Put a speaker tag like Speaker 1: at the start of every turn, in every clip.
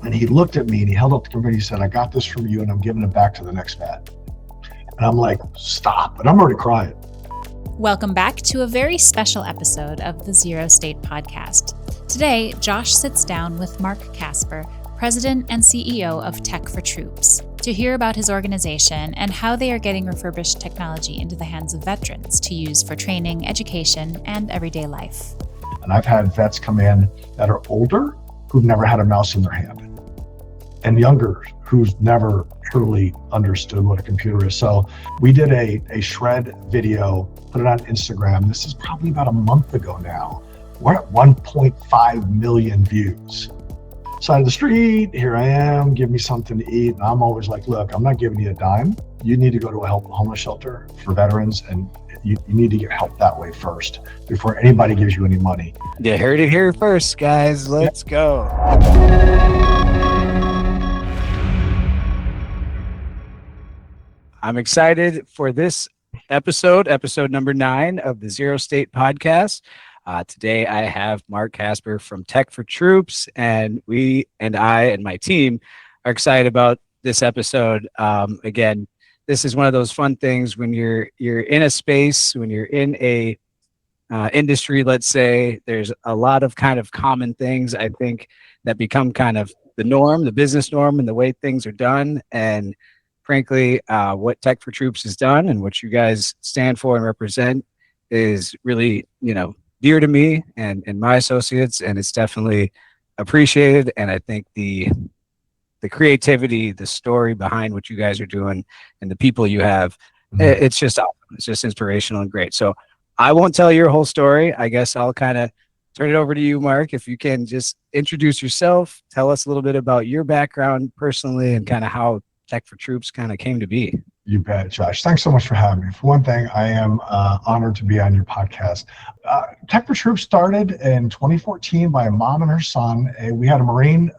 Speaker 1: And he looked at me and he held up the computer. He said, I got this from you and I'm giving it back to the next vet. And I'm like, stop. And I'm already crying.
Speaker 2: Welcome back to a very special episode of the Zero State Podcast. Today, Josh sits down with Mark Casper, President and CEO of Tech for Troops, to hear about his organization and how they are getting refurbished technology into the hands of veterans to use for training, education, and everyday life.
Speaker 1: And I've had vets come in that are older who've never had a mouse in their hand, and younger who's never truly understood what a computer is. So we did a shred video, put it on Instagram. This is probably about a month ago now. We're at 1.5 million views. Side of the street, here I am, give me something to eat. And I'm always like, look, I'm not giving you a dime. You need to go to a homeless shelter for veterans, and you need to get help that way first before anybody gives you any money.
Speaker 3: You heard it here first, guys. Let's go. I'm excited for this episode number 9 of the Zero State Podcast. Today I have Mark Casper from Tech for Troops, and I and my team are excited about this episode. Again, this is one of those fun things when you're in a space, when you're in a industry, let's say, there's a lot of kind of common things, I think, that become kind of the norm, the business norm, and the way things are done. And frankly, what Tech for Troops has done and what you guys stand for and represent is really, dear to me and my associates, and it's definitely appreciated. And I think the creativity, the story behind what you guys are doing, and the people you have, it's just awesome. It's just inspirational and great. So I won't tell your whole story. I guess I'll kind of turn it over to you, Mark. If you can just introduce yourself, tell us a little bit about your background personally, and kind of how Tech for Troops kind of came to be.
Speaker 1: You bet, Josh. Thanks so much for having me. For one thing, I am honored to be on your podcast. Tech for Troops started in 2014 by a mom and her son. We had a Marine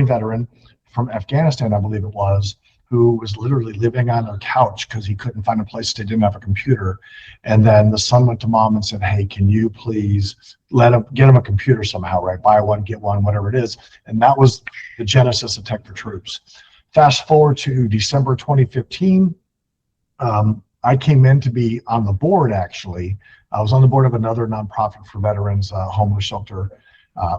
Speaker 1: veteran from Afghanistan, I believe it was, who was literally living on a couch because he couldn't find a place they didn't have a computer. And then the son went to mom and said, hey, can you please get him a computer somehow, right? Buy one, get one, whatever it is. And that was the genesis of Tech for Troops. Fast forward to December 2015, I came in to be on the board, actually. I was on the board of another nonprofit for veterans, homeless shelter,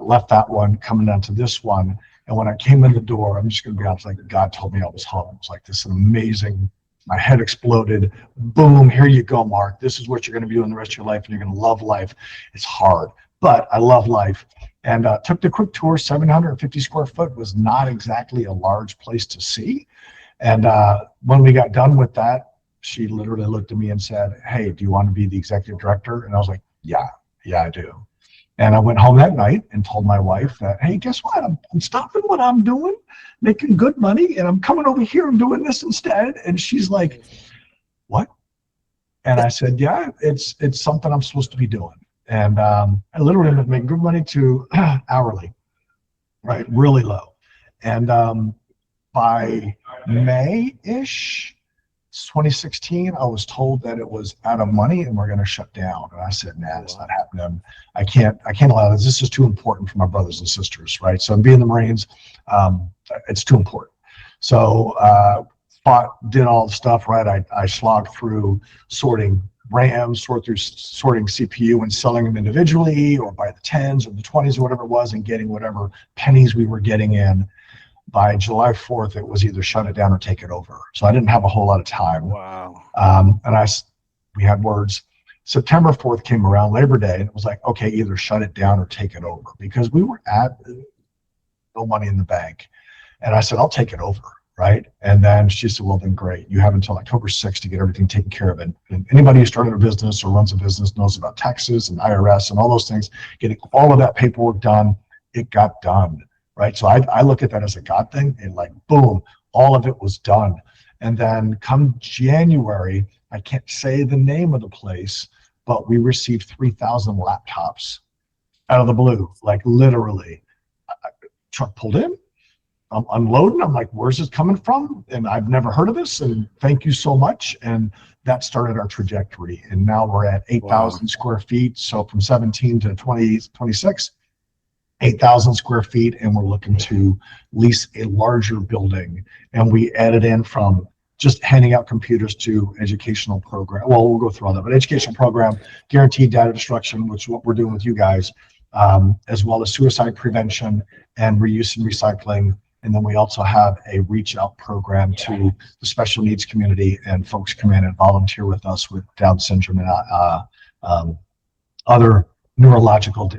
Speaker 1: left that one, coming down to this one. And when I came in the door, I'm just going to be honest, like God told me I was home. It was like this amazing, my head exploded. Boom, here you go, Mark. This is what you're going to be doing the rest of your life, and you're going to love life. It's hard, but I love life. And took the quick tour. 750 square foot was not exactly a large place to see. And when we got done with that, she literally looked at me and said, hey, do you want to be the executive director? And I was like, yeah, I do. And I went home that night and told my wife that, hey, guess what? I'm stopping what I'm doing, making good money, and I'm coming over here and doing this instead. And she's like, what? And I said, yeah, it's something I'm supposed to be doing. And I literally was making good money to hourly, right? Really low. And by May-ish, 2016, I was told that it was out of money and we're going to shut down. And I said, nah, it's not happening. I can't allow this. This is too important for my brothers and sisters, right? So being in the Marines, it's too important. So did all the stuff, right? I slogged through sorting RAMs, sorting CPU and selling them individually or by the 10s or the 20s or whatever it was, and getting whatever pennies we were getting in. By July 4th, it was either shut it down or take it over. So I didn't have a whole lot of time.
Speaker 3: Wow.
Speaker 1: And we had words. September 4th came around, Labor Day, and it was like, okay, either shut it down or take it over, because we were at no money in the bank. And I said, I'll take it over, right? And then she said, well, then great. You have until October 6th to get everything taken care of. And anybody who started a business or runs a business knows about taxes and IRS and all those things. Getting all of that paperwork done, it got done. Right. So I look at that as a God thing, and like, boom, all of it was done. And then come January, I can't say the name of the place, but we received 3,000 laptops out of the blue, like literally. Truck pulled in, I'm unloading. I'm like, where's this coming from? And I've never heard of this. And thank you so much. And that started our trajectory. And now we're at 8,000 square feet. So from 17 to 26. 8,000 square feet, and we're looking to lease a larger building. And we added in from just handing out computers to educational program. Well, we'll go through all that, but educational program, guaranteed data destruction, which is what we're doing with you guys, as well as suicide prevention and reuse and recycling. And then we also have a reach out program to the special needs community, and folks come in and volunteer with us with Down syndrome and other neurological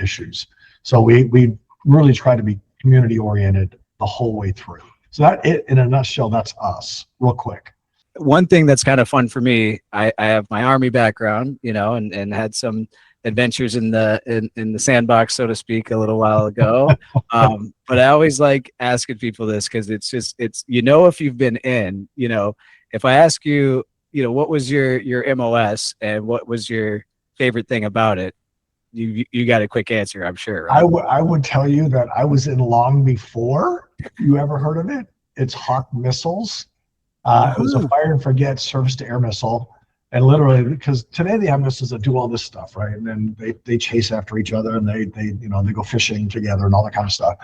Speaker 1: issues. So we really try to be community oriented the whole way through. So that, in a nutshell, that's us. Real quick.
Speaker 3: One thing that's kind of fun for me, I have my Army background, and had some adventures in the sandbox, so to speak, a little while ago. But I always like asking people this, because it's if you've been in, if I ask you, what was your MOS and what was your favorite thing about it, you got a quick answer, I'm sure, right?
Speaker 1: I would tell you that I was in long before you ever heard of it. It's Hawk missiles. It was a fire and forget surface to air missile. And literally, because today they have missiles that do all this stuff, right? And then they chase after each other, and they go fishing together and all that kind of stuff.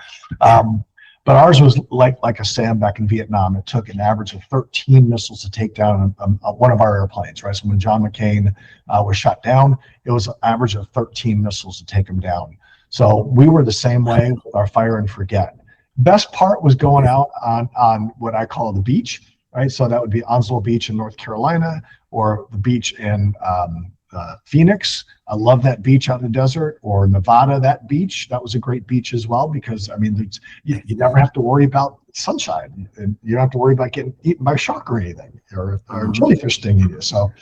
Speaker 1: But ours was like a SAM back in Vietnam. It took an average of 13 missiles to take down one of our airplanes, right? So when John McCain was shot down, it was an average of 13 missiles to take him down. So we were the same way with our fire and forget. Best part was going out on what I call the beach, right? So that would be Onslow Beach in North Carolina, or the beach in Phoenix. I love that beach out in the desert. Or Nevada, that beach. That was a great beach as well, because you never have to worry about sunshine, and you don't have to worry about getting eaten by a shark or anything, or jellyfish stinging you. So,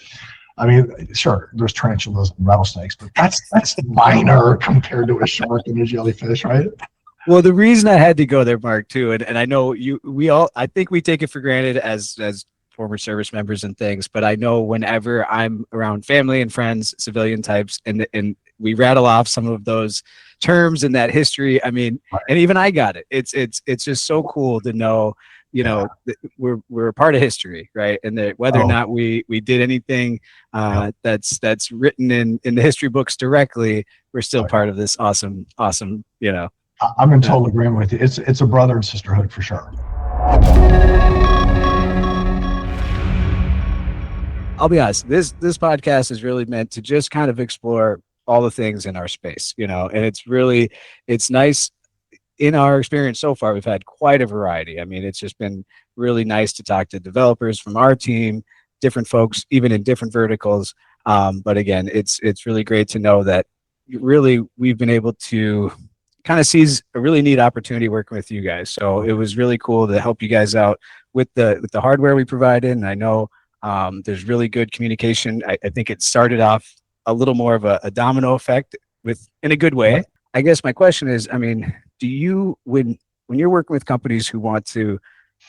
Speaker 1: sure, there's tarantulas and rattlesnakes, but that's minor compared to a shark and a jellyfish, right?
Speaker 3: Well, the reason I had to go there, Mark, too, and I know I think we take it for granted as former service members and things, but I know whenever I'm around family and friends, civilian types, and we rattle off some of those terms and that history, and even I got it. It's just so cool to know, that we're a part of history, right? And that whether or not we did anything that's written in the history books directly, we're still part of this awesome,
Speaker 1: I'm in total agreement with you. It's a brother and sisterhood for sure.
Speaker 3: I'll be honest, this podcast is really meant to just kind of explore all the things in our space, and it's nice. In our experience so far, we've had quite a variety. It's just been really nice to talk to developers from our team, different folks, even in different verticals. But again, it's really great to know that really we've been able to kind of seize a really neat opportunity working with you guys. So it was really cool to help you guys out with the hardware we provided. And I know there's really good communication. I think it started off a little more of a domino effect in a good way. I guess my question is, do you, when you're working with companies who want to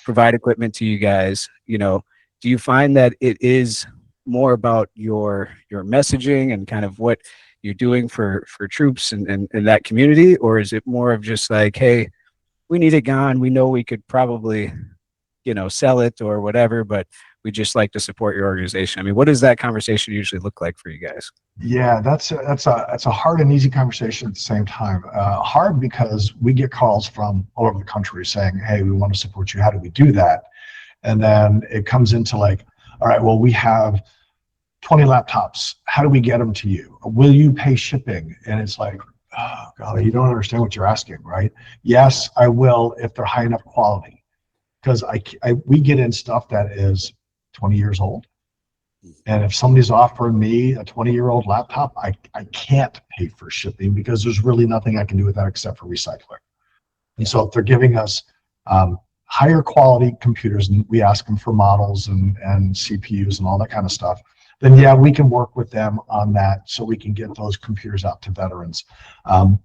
Speaker 3: provide equipment to you guys, do you find that it is more about your messaging and kind of what you're doing for troops and that community, or is it more of just like, hey, we need it gone, we know we could probably sell it or whatever, but we just like to support your organization? What does that conversation usually look like for you guys?
Speaker 1: Yeah, that's a hard and easy conversation at the same time. Hard because we get calls from all over the country saying, hey, we want to support you, how do we do that? And then it comes into like, all right, well, we have 20 laptops, how do we get them to you? Will you pay shipping? And it's like, oh God, you don't understand what you're asking, right? Yes, I will, if they're high enough quality, because we get in stuff that is 20 years old. And if somebody's offering me a 20-year-old laptop, I can't pay for shipping, because there's really nothing I can do with that except for recycling. And so if they're giving us higher quality computers, and we ask them for models and CPUs and all that kind of stuff, then yeah, we can work with them on that so we can get those computers out to veterans.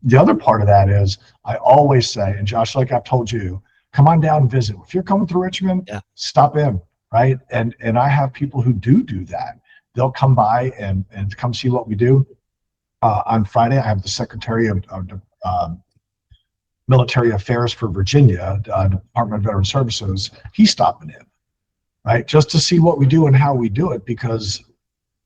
Speaker 1: The other part of that is, I always say, and Josh, like I've told you, come on down and visit. If you're coming through Richmond, stop in, right? And I have people who do that. They'll come by and come see what we do. On Friday, I have the Secretary of Military Affairs for Virginia, Department of Veteran Services. He's stopping in, right? Just to see what we do and how we do it, because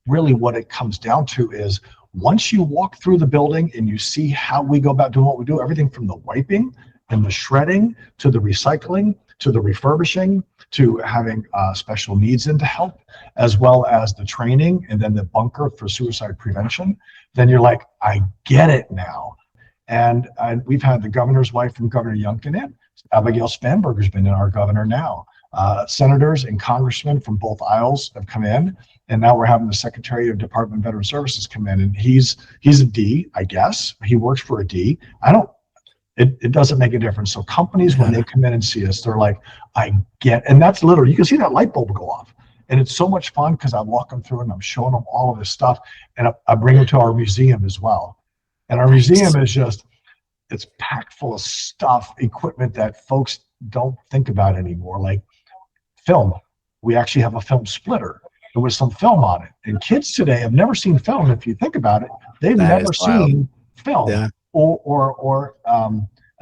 Speaker 1: really what it comes down to is, Once you walk through the building and you see how we go about doing what we do, everything from the wiping and the shredding to the recycling to the refurbishing to having special needs in to help, as well as the training and then the bunker for suicide prevention, then you're like, I get it now. And we've had the governor's wife from Governor Youngkin in. Abigail Spanberger's been in, our governor now. Senators and congressmen from both aisles have come in, and now we're having the Secretary of Department of Veteran Services come in, and he's a D, I guess. He works for a D. It doesn't make a difference. So companies, when they come in and see us, they're like, I get, and that's literally, you can see that light bulb go off. And it's so much fun because I walk them through and I'm showing them all of this stuff, and I bring them to our museum as well. And our museum is just, it's packed full of stuff, equipment that folks don't think about anymore, like film. We actually have a film splitter. There was some film on it. And kids today have never seen film. If you think about it, they've never seen film.
Speaker 3: Yeah.
Speaker 1: Or a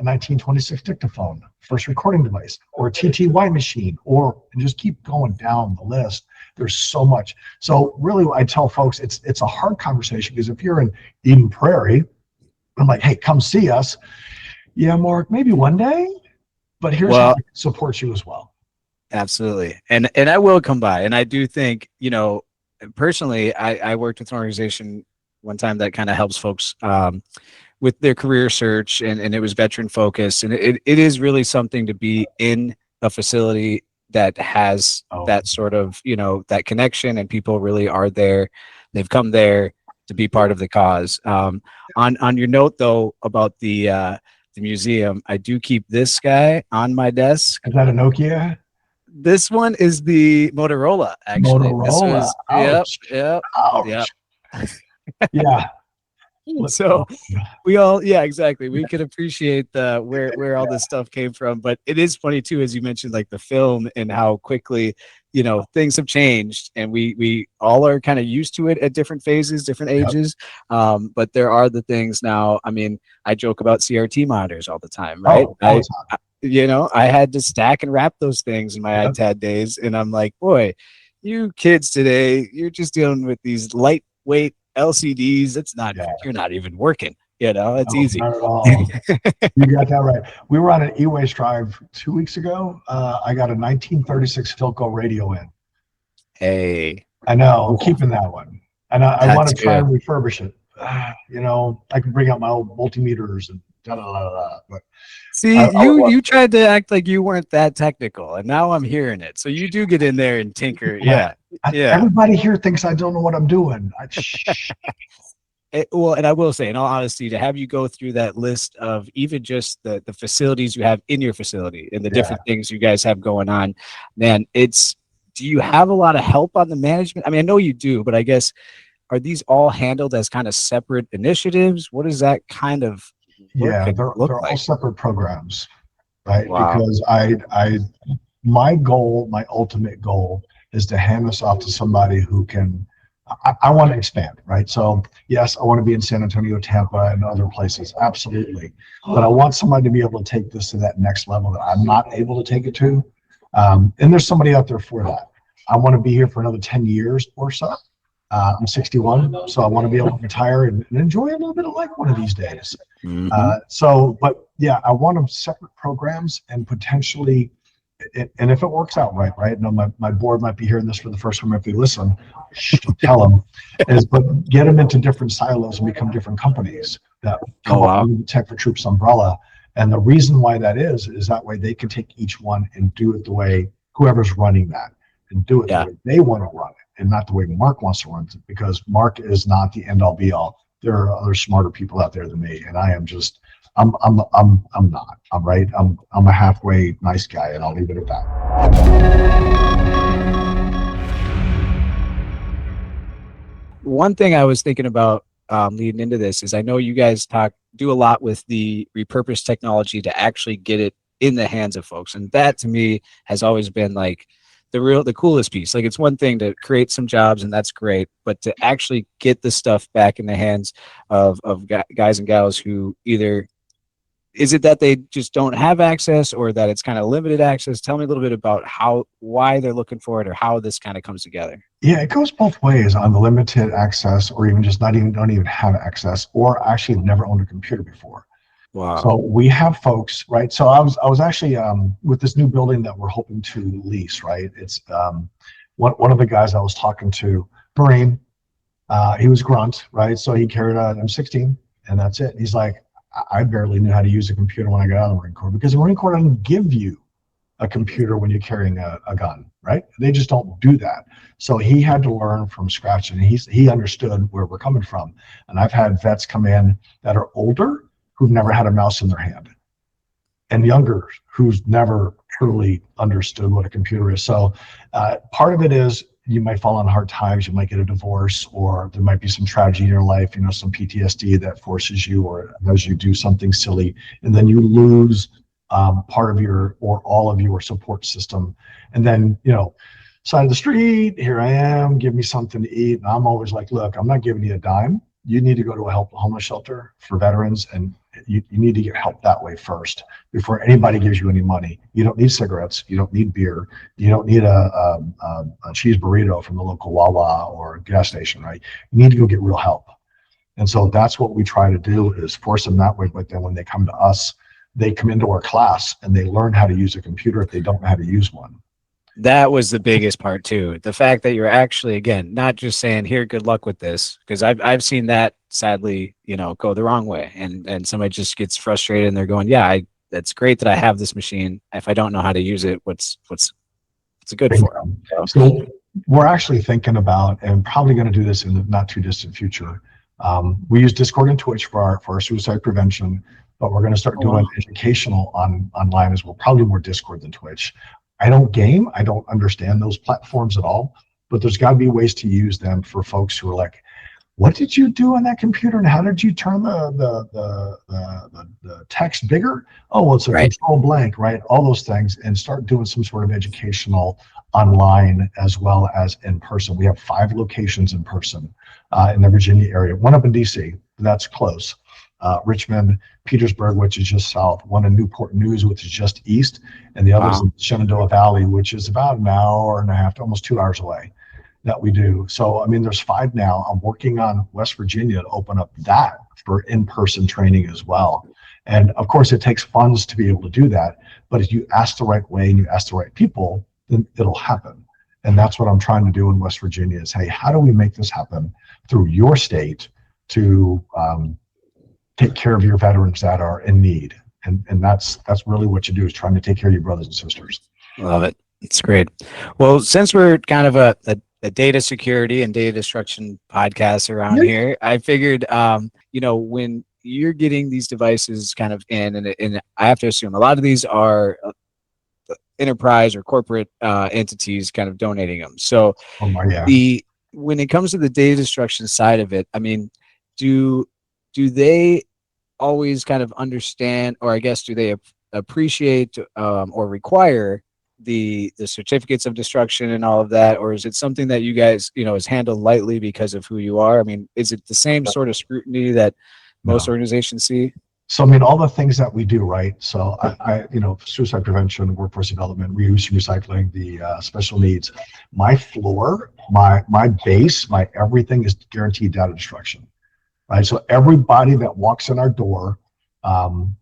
Speaker 1: 1926 dictaphone, first recording device, or a TTY machine, and just keep going down the list. There's so much. So really, I tell folks it's a hard conversation, because if you're in Eden Prairie, I'm like, hey, come see us. Yeah, Mark, maybe one day, but here's how I can support you as well.
Speaker 3: Absolutely. And I will come by. And I do think, personally, I worked with an organization one time that kind of helps folks with their career search, and it was veteran focused. And it is really something to be in a facility that has that sort of, that connection, and people really are there. They've come there to be part of the cause. On your note though, about the museum, I do keep this guy on my desk.
Speaker 1: Is that a Nokia?
Speaker 3: This one is the Motorola, actually.
Speaker 1: Motorola. Ouch.
Speaker 3: Yep.
Speaker 1: Yeah.
Speaker 3: So we all, exactly. We can appreciate where all this stuff came from, but it is funny too, as you mentioned, like the film and how quickly, things have changed, and we all are kind of used to it at different phases, different ages. But there are the things now. I mean, I joke about CRT monitors all the time, right? I had to stack and wrap those things in my iPad days, and I'm like, boy, you kids today, you're just dealing with these lightweight LCDs. It's not, you're not even working, it's easy.
Speaker 1: Not at all. You got that right. We were on an e-waste drive 2 weeks ago. I got a 1936 Philco radio in.
Speaker 3: Hey,
Speaker 1: I know, I'm keeping that one. And I want to try and refurbish it. I can bring out my old multimeters and but
Speaker 3: see, you tried to act like you weren't that technical, and now I'm hearing it. So you do get in there and tinker. Yeah.
Speaker 1: Everybody here thinks I don't know what I'm doing.
Speaker 3: Well, and I will say, in all honesty, to have you go through that list of even just the facilities you have in your facility and the different things you guys have going on, man, do you have a lot of help on the management? I mean, I know you do, but I guess, are these all handled as kind of separate initiatives? What does that kind of
Speaker 1: they're all separate programs, right? Wow. Because my ultimate goal is to hand this off to somebody who can, I want to expand, right? So yes, I want to be in San Antonio, Tampa, and other places, absolutely. But I want somebody to be able to take this to that next level that I'm not able to take it to. And there's somebody out there for that. I want to be here for another 10 years or so. I'm 61, so I want to be able to retire and enjoy a little bit of life one of these days. But yeah, I want them separate programs, and potentially, and if it works out right? No, my board might be hearing this for the first time if they listen. Tell them, but get them into different silos and become different companies that come up under the Tech for Troops umbrella. And the reason why that is that way they can take each one and do it the way whoever's running that, and do it the way they want to run it, and not the way Mark wants to run it, because Mark is not the end all be all. There are other smarter people out there than me, and I am just, I'm not. I'm right. I'm a halfway nice guy, and I'll leave it at that.
Speaker 3: One thing I was thinking about leading into this is, I know you guys do a lot with the repurposed technology to actually get it in the hands of folks, and that to me has always been like the coolest piece. Like, it's one thing to create some jobs, and that's great, but to actually get the stuff back in the hands of guys and gals who either is it that they just don't have access, or that it's kind of limited access? Tell me a little bit about why they're looking for it, or how this kind of comes together.
Speaker 1: Yeah, it goes both ways on the limited access, or even just don't even have access, or actually have never owned a computer before.
Speaker 3: Wow.
Speaker 1: So we have folks, right? So I was actually with this new building that we're hoping to lease, right? It's one of the guys I was talking to, Marine. He was grunt, right? So he carried an M16, and that's it. He's like, I barely knew how to use a computer when I got out of the Marine Corps, because the Marine Corps doesn't give you a computer when you're carrying a gun, right? They just don't do that. So he had to learn from scratch, and he understood where we're coming from. And I've had vets come in that are older who've never had a mouse in their hand, and younger who's never truly understood what a computer is. So part of it is you might fall on hard times, you might get a divorce, or there might be some tragedy in your life, some PTSD that forces you or does you do something silly, and then you lose part of your or all of your support system. And then, side of the street, here I am, give me something to eat. And I'm always like, look, I'm not giving you a dime. You need to go to a homeless shelter for veterans, and you need to get help that way first before anybody gives you any money. You don't need cigarettes. You don't need beer. You don't need a cheese burrito from the local Wawa or gas station, right? You need to go get real help. And so that's what we try to do, is force them that way. But then when they come to us, they come into our class and they learn how to use a computer if they don't know how to use one.
Speaker 3: That was the biggest part too. The fact that you're actually, again, not just saying, here, good luck with this, because I've seen that sadly, go the wrong way, and somebody just gets frustrated and they're going, yeah, that's great that I have this machine. If I don't know how to use it, what's it good for?
Speaker 1: So we're actually thinking about, and probably going to do this in the not too distant future. We use Discord and Twitch for our suicide prevention, but we're going to start doing educational online as well, probably more Discord than Twitch. I don't game. I don't understand those platforms at all, but there's got to be ways to use them for folks who are like, what did you do on that computer, and how did you turn the text bigger? Oh, well, it's a control blank, right? All those things, and start doing some sort of educational online as well as in person. We have 5 locations in person in the Virginia area, one up in DC, that's close. Richmond, Petersburg, which is just south, one in Newport News, which is just east, and the other is in Shenandoah Valley, which is about an hour and a half to almost 2 hours away that we do. So, there's 5 now. I'm working on West Virginia to open up that for in-person training as well. And of course, it takes funds to be able to do that. But if you ask the right way and you ask the right people, then it'll happen. And that's what I'm trying to do in West Virginia is, hey, how do we make this happen through your state to take care of your veterans that are in need? And that's really what you do, is trying to take care of your brothers and sisters.
Speaker 3: Love it. It's great. Well, since we're kind of a data security and data destruction podcast around here, I figured, when you're getting these devices kind of in, and I have to assume a lot of these are enterprise or corporate entities kind of donating them. So when it comes to the data destruction side of it, do they always kind of understand, or I guess, do they appreciate or require the certificates of destruction and all of that, or is it something that you guys is handled lightly because of who you are? Is it the same sort of scrutiny that most organizations see?
Speaker 1: So all the things that we do, right? So I suicide prevention, workforce development, reuse, recycling, the special needs, my floor, my base, my everything is guaranteed data destruction, right? So everybody that walks in our door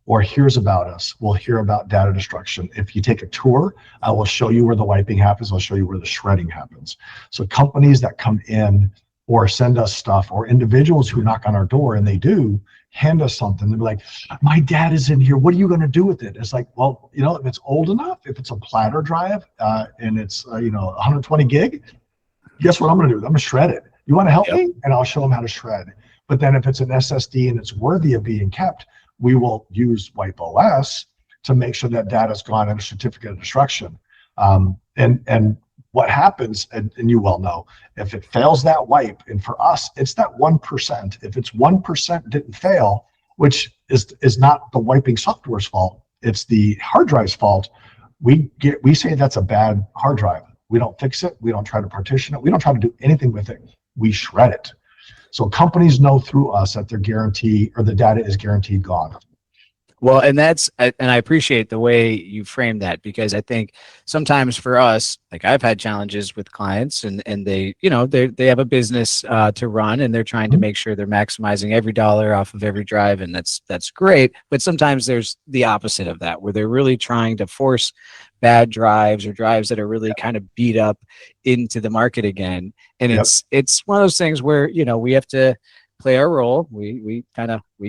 Speaker 1: or hears about us will hear about data destruction. If you take a tour, I will show you where the wiping happens. I'll show you where the shredding happens. So companies that come in or send us stuff, or individuals who knock on our door, and they do hand us something, they'll be like, my dad is in here, what are you going to do with it? It's like, well, if it's old enough, if it's a platter drive and it's 120 gig, guess what I'm going to do? I'm going to shred it. You want to help me? And I'll show them how to shred. But then if it's an SSD and it's worthy of being kept, we will use WipeOS to make sure that data's gone in a certificate of destruction. And what happens, and you well know, if it fails that wipe, and for us, it's that 1%. If it's 1% didn't fail, which is not the wiping software's fault, it's the hard drive's fault, we say that's a bad hard drive. We don't fix it. We don't try to partition it. We don't try to do anything with it. We shred it. So companies know through us that their guarantee or the data is guaranteed gone.
Speaker 3: Well, and I appreciate the way you frame that, because I think sometimes for us, like I've had challenges with clients, and they, they have a business to run, and they're trying to
Speaker 1: Mhm.
Speaker 3: make sure they're maximizing every dollar off of every drive, and that's great. But sometimes there's the opposite of that, where they're really trying to force bad drives or drives that are really kind of beat up into the market again. And
Speaker 1: Yep.
Speaker 3: it's one of those things where, we have to play our role. We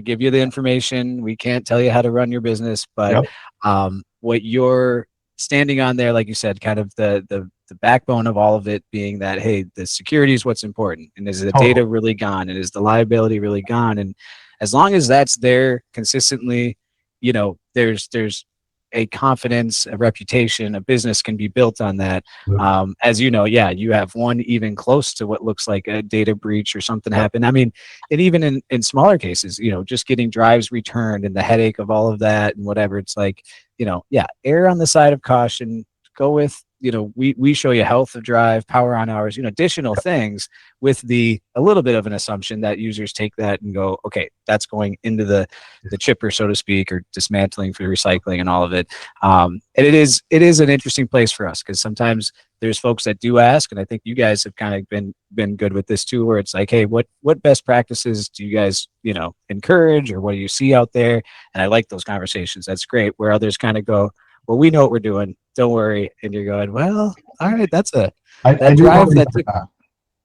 Speaker 3: give you the information. We can't tell you how to run your business, but
Speaker 1: Yep.
Speaker 3: what you're standing on there, like you said, kind of the backbone of all of it being that, hey, the security is what's important, and is the
Speaker 1: Totally.
Speaker 3: data really gone, and is the liability really gone, and as long as that's there consistently, there's a confidence, a reputation, a business can be built on that. As you know, yeah, you have one even close to what looks like a data breach or something
Speaker 1: Yep.
Speaker 3: happened. I mean, and even in smaller cases, just getting drives returned and the headache of all of that and whatever, it's like, yeah, err on the side of caution. Go with, we show you health of drive, power on hours, additional things, with a little bit of an assumption that users take that and go, okay, that's going into the chipper, so to speak, or dismantling for recycling and all of it. And it is an interesting place for us, because sometimes there's folks that do ask, and I think you guys have kind of been good with this too, where it's like, hey, what best practices do you guys encourage, or what do you see out there? And I like those conversations. That's great. Where others kind of go, well, we know what we're doing, don't worry, and you're going, well, all right,
Speaker 1: I
Speaker 3: that
Speaker 1: do
Speaker 3: drive
Speaker 1: worry
Speaker 3: that
Speaker 1: about
Speaker 3: took,
Speaker 1: that.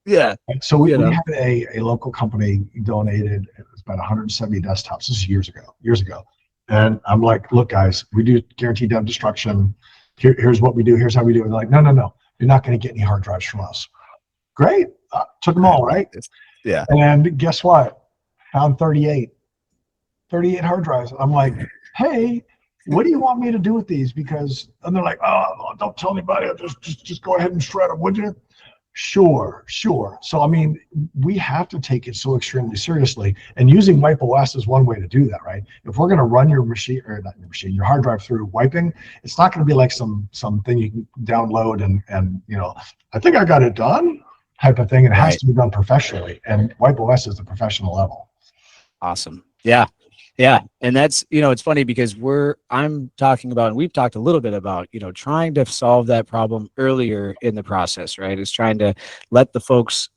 Speaker 3: yeah,
Speaker 1: So
Speaker 3: you
Speaker 1: we
Speaker 3: know,
Speaker 1: had a local company donated, it was about 170 desktops. This is years ago. And I'm like, look, guys, we do guaranteed dev destruction. Here's what we do. Here's how we do it. And they're like, no. You're not going to get any hard drives from us. Great. Took them all, right?
Speaker 3: yeah,
Speaker 1: And guess what? Found 38 hard drives. I'm like, hey, what do you want me to do with these? Because, and they're like, oh, don't tell anybody. Just go ahead and shred them, would you? Sure. So, I mean, we have to take it so extremely seriously. And using WipeOS is one way to do that, right? If we're going to run your machine, or not your machine, your hard drive through wiping, it's not going to be like something you can download and I think I got it done type of thing. It has
Speaker 3: right.
Speaker 1: to be done professionally. And WipeOS is the professional level.
Speaker 3: Awesome. Yeah. Yeah. And that's, it's funny because I'm talking about, and we've talked a little bit about, trying to solve that problem earlier in the process, right? Is trying to let the folks,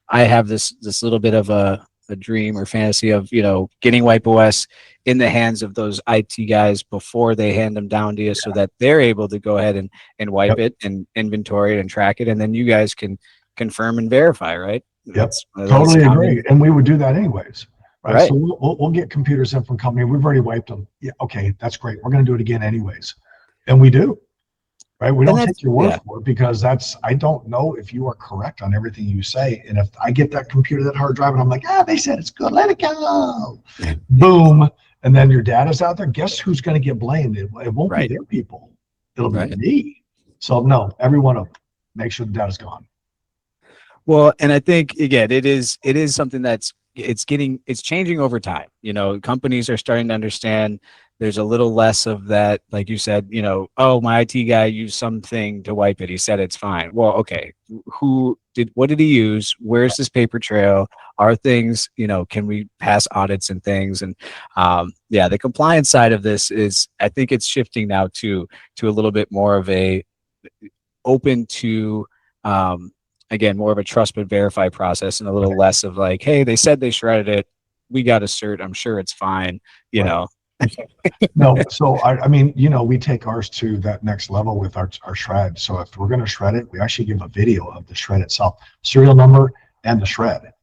Speaker 3: I have this little bit of a dream or fantasy of, getting WipeOS in the hands of those IT guys before they hand them down to you, so that they're able to go ahead and wipe
Speaker 1: Yep.
Speaker 3: it and inventory it and track it. And then you guys can confirm and verify, right?
Speaker 1: Yep.
Speaker 3: That's one of those
Speaker 1: Totally
Speaker 3: common,
Speaker 1: agree. And we would do that anyways. Right.
Speaker 3: right?
Speaker 1: So we'll get computers in from company. We've already wiped them. Yeah. Okay. That's great. We're going to do it again anyways. And we do. Right. We
Speaker 3: And
Speaker 1: don't
Speaker 3: that's,
Speaker 1: take your word
Speaker 3: yeah.
Speaker 1: for it, because I don't know if you are correct on everything you say. And if I get that computer, that hard drive, and I'm like, they said it's good, let it go. Boom. And then your data's out there. Guess who's going to get blamed? It won't be
Speaker 3: Right.
Speaker 1: their people. It'll be
Speaker 3: Right.
Speaker 1: me. So no, every one of them, make sure the data's gone.
Speaker 3: Well, and I think again, it is something it's changing over time. Companies are starting to understand there's a little less of that, like you said, oh, my IT guy used something to wipe it. He said it's fine. Well, okay, what did he use? Where's this paper trail? Are things, can we pass audits and things? And yeah, the compliance side of this is, I think it's shifting now to a little bit more of a open to again, more of a trust but verify process, and a little less of like, hey, they said they shredded it, we got a cert, I'm sure it's fine,
Speaker 1: Right. No, so I mean, we take ours to that next level with our shred. So if we're going to shred it, we actually give a video of the shred itself, serial number and the shred.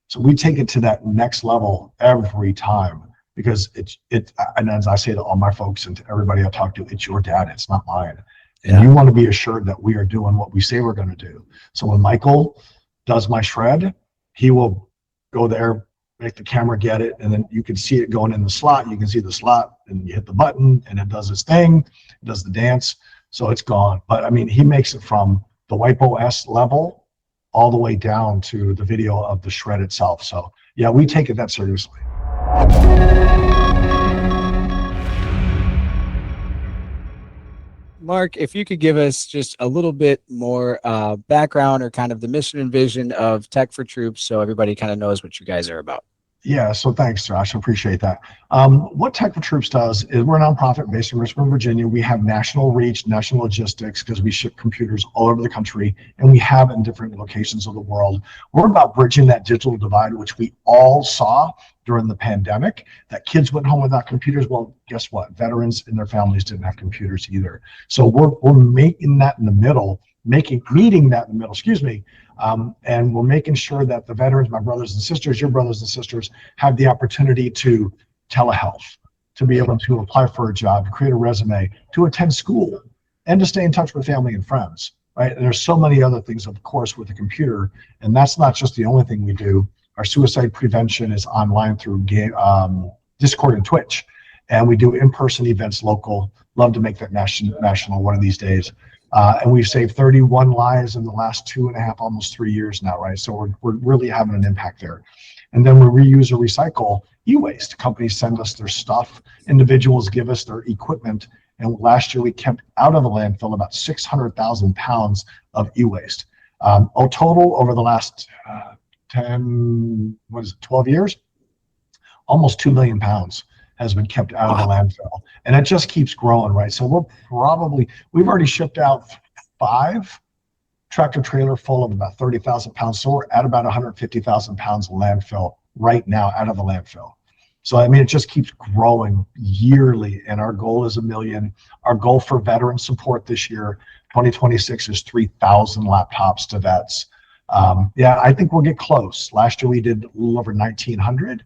Speaker 1: So we take it to that next level every time, because and as I say to all my folks and to everybody I talk to, it's your data, it's not mine. And
Speaker 3: Yeah.
Speaker 1: you want to be assured that we are doing what we say we're going to do. So when Michael does my shred, he will go there, make the camera get it, and then you can see it going in the slot. You can see the slot, and you hit the button, and it does its thing. It does the dance, so it's gone. But I mean, he makes it from the WipeOS level all the way down to the video of the shred itself. So yeah, we take it that seriously.
Speaker 3: Mark, if you could give us just a little bit more background, or kind of the mission and vision of Tech for Troops, so everybody kind of knows what you guys are about.
Speaker 1: Yeah, so thanks, Josh. I appreciate that. What Tech for Troops does is we're a nonprofit based in Richmond, Virginia. We have national reach, national logistics, because we ship computers all over the country, and we have in different locations of the world. We're about bridging that digital divide, which we all saw during the pandemic, that kids went home without computers. Well, guess what? Veterans and their families didn't have computers either. So we're making that in the middle, meeting that in the middle, excuse me, and we're making sure that the veterans, my brothers and sisters, your brothers and sisters, have the opportunity to telehealth, to be able to apply for a job, to create a resume, to attend school, and to stay in touch with family and friends, right? And there's so many other things, of course, with the computer, and that's not just the only thing we do. Our suicide prevention is online through Discord and Twitch, and we do in-person events local. Love to make that national one of these days. And we've saved 31 lives in the last 2.5, almost 3 years now, right? So we're really having an impact there. And then we reuse or recycle e-waste. Companies send us their stuff. Individuals give us their equipment. And last year we kept out of the landfill about 600,000 pounds of e-waste. Total over the last 12 years, almost 2 million pounds has been kept out of the landfill, and it just keeps growing, right? So we've already shipped out 5 tractor trailer full of about 30,000 pounds. So we're at about 150,000 pounds of landfill right now out of the landfill. So, I mean, it just keeps growing yearly, and our goal is 1 million. Our goal for veteran support this year, 2026, is 3,000 laptops to vets. Yeah, I think we'll get close. Last year we did a little over 1,900.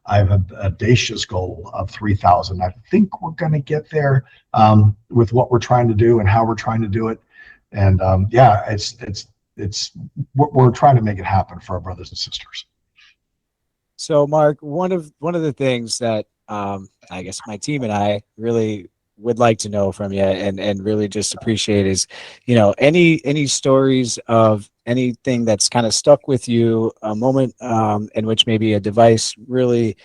Speaker 1: I have an audacious goal of 3,000. I think we're going to get there with what we're trying to do and how we're trying to do it. And yeah, we're trying to make it happen for our brothers and sisters.
Speaker 3: So, Mark, one of the things that I guess my team and I really would like to know from you and really just appreciate is, any stories of anything that's kind of stuck with you, a moment in which maybe a device really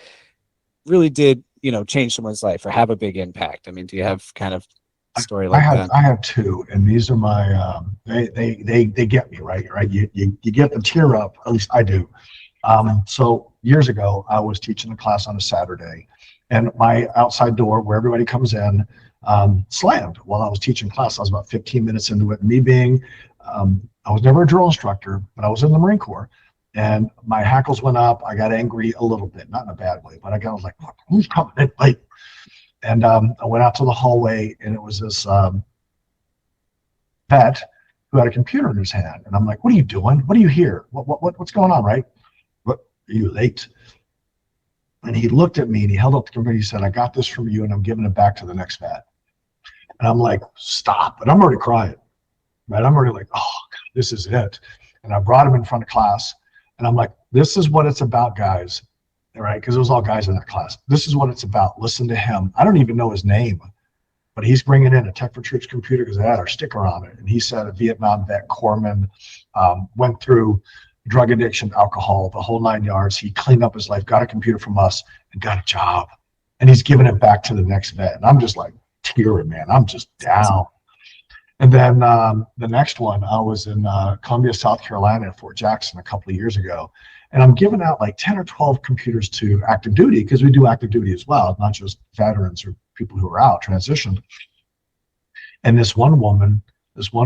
Speaker 3: did, change someone's life or have a big impact. I mean, do you have kind of a story like that?
Speaker 1: I have 2, and these are my they get me, right. You get the tear up, at least I do. So years ago, I was teaching a class on a Saturday, and my outside door where everybody comes in slammed while I was teaching class. I was about 15 minutes into it. Me being, I was never a drill instructor, but I was in the Marine Corps, and my hackles went up. I got angry a little bit, not in a bad way, but I was like, who's coming in late? And I went out to the hallway, and it was this vet who had a computer in his hand. And I'm like, what are you doing? What are you here? What's going on, right? What, are you late? And he looked at me and he held up the computer. He said, I got this from you and I'm giving it back to the next vet. And I'm like, stop. And I'm already crying, right? I'm already like, oh, God, this is it. And I brought him in front of class, and I'm like, this is what it's about, guys. All right, because it was all guys in that class. This is what it's about. Listen to him. I don't even know his name, but he's bringing in a Tech for Troops computer because they had our sticker on it. And he said a Vietnam vet, corpsman, went through drug addiction, alcohol, the whole 9 yards. He cleaned up his life, got a computer from us, and got a job. And he's giving it back to the next vet. And I'm just like tearing, man. I'm just down. And then the next one, I was in Columbia, South Carolina at Fort Jackson a couple of years ago. And I'm giving out like 10 or 12 computers to active duty, because we do active duty as well, not just veterans or people who are out, transitioned. And this one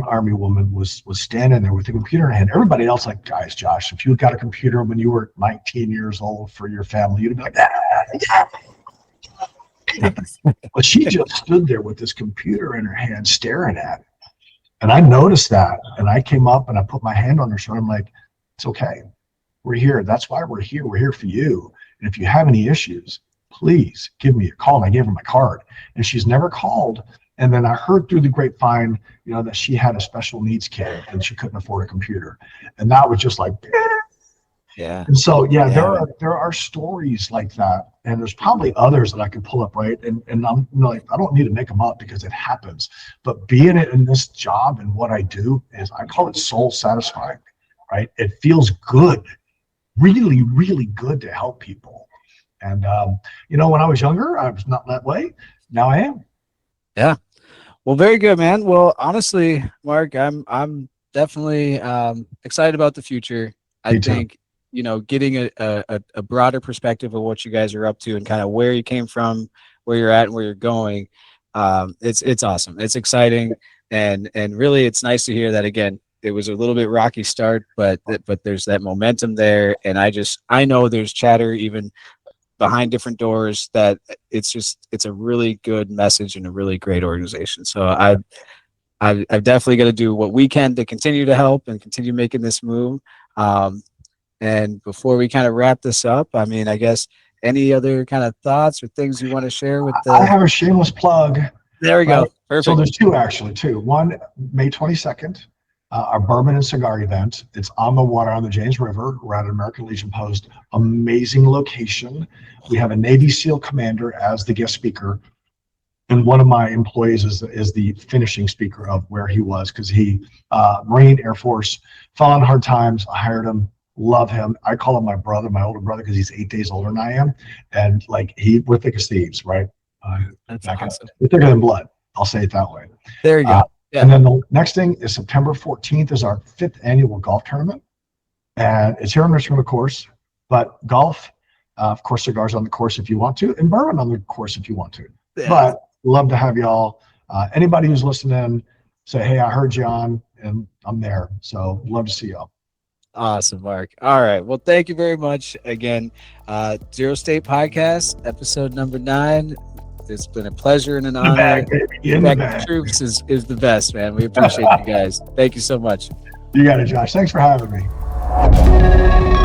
Speaker 1: Army woman was standing there with a computer in her hand. Everybody else like, guys, Josh, if you got a computer when you were 19 years old for your family, you'd be like, yeah. But she just stood there with this computer in her hand staring at it. And I noticed that, and I came up and I put my hand on her shoulder. I'm like, it's okay. We're here. That's why we're here. We're here for you. And if you have any issues, please give me a call. And I gave her my card, and she's never called. And then I heard through the grapevine, that she had a special needs kid and she couldn't afford a computer. And that was just like,
Speaker 3: yeah.
Speaker 1: And so, yeah. There are stories like that. And there's probably others that I could pull up, right? And I'm like, I don't need to make them up because it happens. But being in this job and what I do is, I call it soul satisfying, right? It feels good, really, really good to help people. And, when I was younger, I was not that way. Now I am.
Speaker 3: Yeah. Well, very good, man. Well, honestly, Mark, I'm definitely excited about the future. I think getting a broader perspective of what you guys are up to and kind of where you came from, where you're at, and where you're going. It's awesome. It's exciting, and really, it's nice to hear that again. It was a little bit rocky start, but there's that momentum there, and I know there's chatter even behind different doors that it's a really good message and a really great organization. So I've definitely got to do what we can to continue to help and continue making this move. And before we kind of wrap this up, I mean, I guess any other kind of thoughts or things you want to share with the?
Speaker 1: I have a shameless plug.
Speaker 3: There we go. Perfect.
Speaker 1: So there's two. One, May 22nd, our bourbon and cigar event. It's on the water on the James River. We're at American Legion Post. Amazing location. We have a Navy SEAL commander as the guest speaker. And one of my employees is the finishing speaker of where he was, because he, Marine Air Force, fell on hard times. I hired him, love him. I call him my brother, my older brother, because he's 8 days older than I am. And like we're thick as thieves, right?
Speaker 3: That's awesome.
Speaker 1: We're thicker than blood. I'll say it that way.
Speaker 3: There you go. Yeah.
Speaker 1: And then the next thing is September 14th is our 5th annual golf tournament. And it's here in Richmond, of course. But golf, of course, cigars on the course if you want to, and bourbon on the course if you want to. Yeah. But love to have y'all. Anybody who's listening, say, hey, I heard you on, and I'm there. So love to see y'all.
Speaker 3: Awesome, Mark. All right. Well, thank you very much. Again, Zero State Podcast, episode number 9. It's been a pleasure and an honor. Tech Troops is the best, man. We appreciate you guys. Thank you so much.
Speaker 1: You got it, Josh. Thanks for having me.